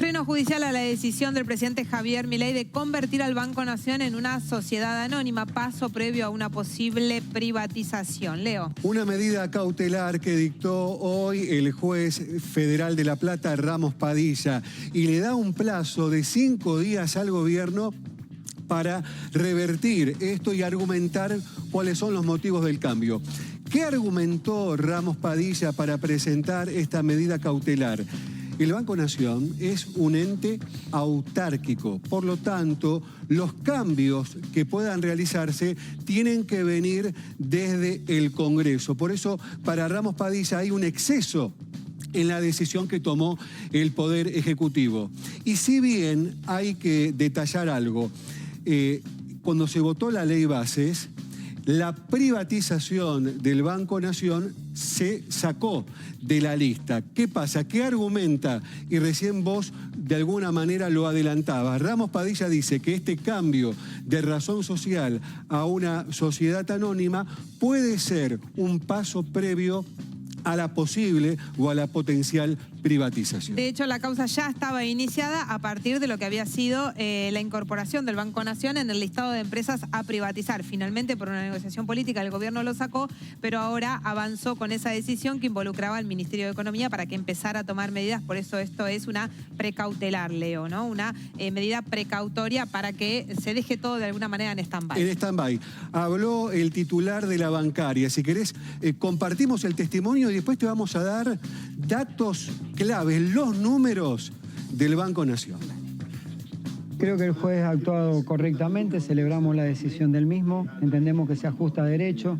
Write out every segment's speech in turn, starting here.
freno judicial a la decisión del presidente Javier Milei de convertir al Banco Nación en una sociedad anónima, paso previo a una posible privatización. Leo. Una medida cautelar que dictó hoy el juez federal de La Plata, Ramos Padilla, y le da un plazo de 5 días al gobierno para revertir esto y argumentar cuáles son los motivos del cambio. ¿Qué argumentó Ramos Padilla para presentar esta medida cautelar? El Banco Nación es un ente autárquico, por lo tanto, los cambios que puedan realizarse tienen que venir desde el Congreso. Por eso, para Ramos Padilla hay un exceso en la decisión que tomó el Poder Ejecutivo. Y si bien hay que detallar algo, cuando se votó la ley Bases, la privatización del Banco Nación se sacó de la lista. ¿Qué pasa? ¿Qué argumenta? Y recién vos de alguna manera lo adelantabas. Ramos Padilla dice que este cambio de razón social a una sociedad anónima puede ser un paso previo a la posible o a la potencial privatización. De hecho, la causa ya estaba iniciada a partir de lo que había sido la incorporación del Banco Nación en el listado de empresas a privatizar. Finalmente, por una negociación política, el gobierno lo sacó, pero ahora avanzó con esa decisión que involucraba al Ministerio de Economía para que empezara a tomar medidas. Por eso esto es una precautelar, Leo, ¿no? Una medida precautoria para que se deje todo de alguna manera en stand-by. En stand-by. Habló el titular de la bancaria. Si querés, compartimos el testimonio y después te vamos a dar datos claves, los números del Banco Nación. Creo que el juez ha actuado correctamente, celebramos la decisión del mismo, entendemos que se ajusta a derecho.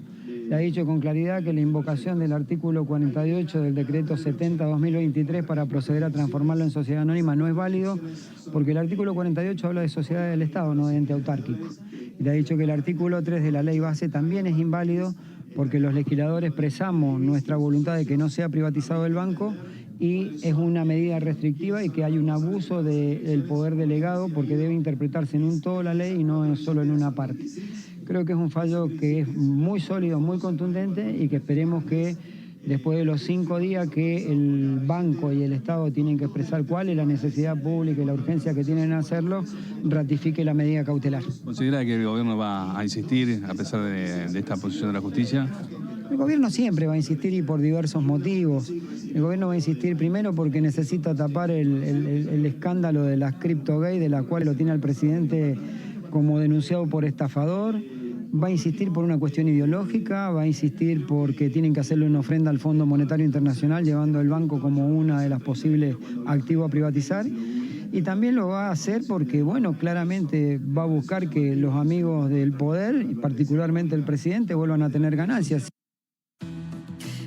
Le ha dicho con claridad que la invocación del artículo 48 del decreto 70/2023 para proceder a transformarlo en sociedad anónima no es válido, porque el artículo 48 habla de sociedad del Estado, no de ente autárquico. Y le ha dicho que el artículo 3 de la ley base también es inválido, porque los legisladores expresamos nuestra voluntad de que no sea privatizado el banco y es una medida restrictiva y que hay un abuso del poder delegado porque debe interpretarse en un todo la ley y no solo en una parte. Creo que es un fallo que es muy sólido, muy contundente y que esperemos que después de los 5 días que el banco y el Estado tienen que expresar cuál es la necesidad pública y la urgencia que tienen en hacerlo, ratifique la medida cautelar. ¿Considera que el gobierno va a insistir a pesar de esta posición de la justicia? El gobierno siempre va a insistir y por diversos motivos. El gobierno va a insistir primero porque necesita tapar el escándalo de las CryptoGate, de la cual lo tiene el presidente como denunciado por estafador. Va a insistir por una cuestión ideológica, va a insistir porque tienen que hacerle una ofrenda al Fondo Monetario Internacional, llevando el banco como una de las posibles activos a privatizar. Y también lo va a hacer porque, bueno, claramente va a buscar que los amigos del poder, y particularmente el presidente, vuelvan a tener ganancias.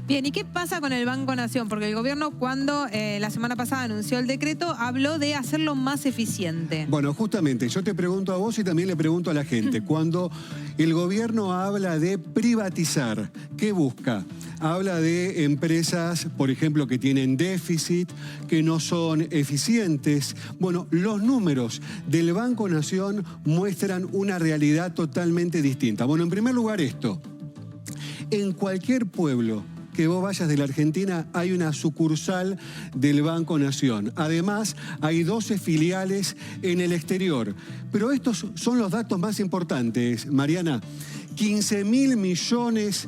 Bien, ¿y qué pasa con el Banco Nación? Porque el gobierno, cuando la semana pasada anunció el decreto, habló de hacerlo más eficiente. Bueno, justamente, yo te pregunto a vos y también le pregunto a la gente. Cuando el gobierno habla de privatizar, ¿qué busca? Habla de empresas, por ejemplo, que tienen déficit, que no son eficientes. Bueno, los números del Banco Nación muestran una realidad totalmente distinta. Bueno, en primer lugar esto. En cualquier pueblo que vos vayas de la Argentina, hay una sucursal del Banco Nación. Además, hay 12 filiales en el exterior. Pero estos son los datos más importantes, Mariana. 15.000 millones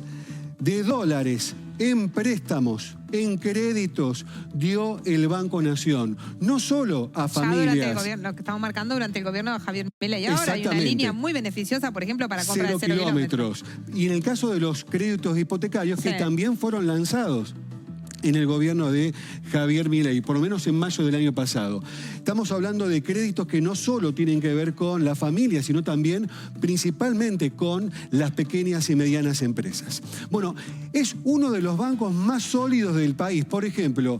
de dólares en préstamos, en créditos, dio el Banco Nación. No solo a familias. Ya durante el gobierno, lo que estamos marcando durante el gobierno de Javier Milei. Ahora hay una línea muy beneficiosa, por ejemplo, para compra de 0 kilómetros. Y en el caso de los créditos hipotecarios, sí, que también fueron lanzados en el gobierno de Javier Milei, por lo menos en mayo del año pasado. Estamos hablando de créditos que no solo tienen que ver con la familia, sino también principalmente con las pequeñas y medianas empresas. Bueno, es uno de los bancos más sólidos del país. Por ejemplo,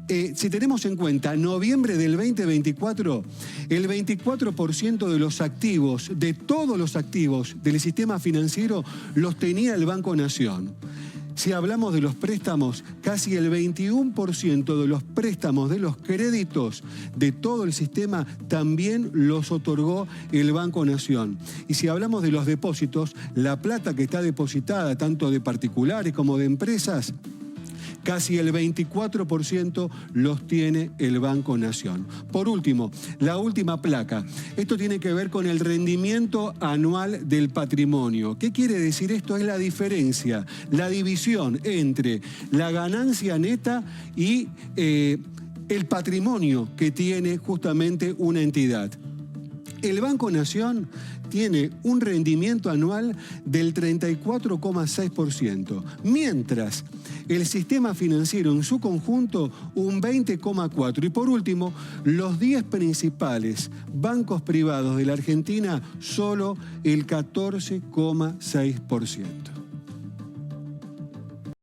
si tenemos en cuenta noviembre del 2024, el 24% de los activos, de todos los activos del sistema financiero, los tenía el Banco Nación. Si hablamos de los préstamos, casi el 21% de los préstamos de los créditos de todo el sistema también los otorgó el Banco Nación. Y si hablamos de los depósitos, la plata que está depositada tanto de particulares como de empresas, Casi el 24% los tiene el Banco Nación. Por último, la última placa. Esto tiene que ver con el rendimiento anual del patrimonio. ¿Qué quiere decir esto? Es la diferencia, la división entre la ganancia neta y el patrimonio que tiene justamente una entidad. El Banco Nación tiene un rendimiento anual del 34,6%, mientras el sistema financiero en su conjunto un 20,4%. Y por último, los 10 principales bancos privados de la Argentina, solo el 14,6%.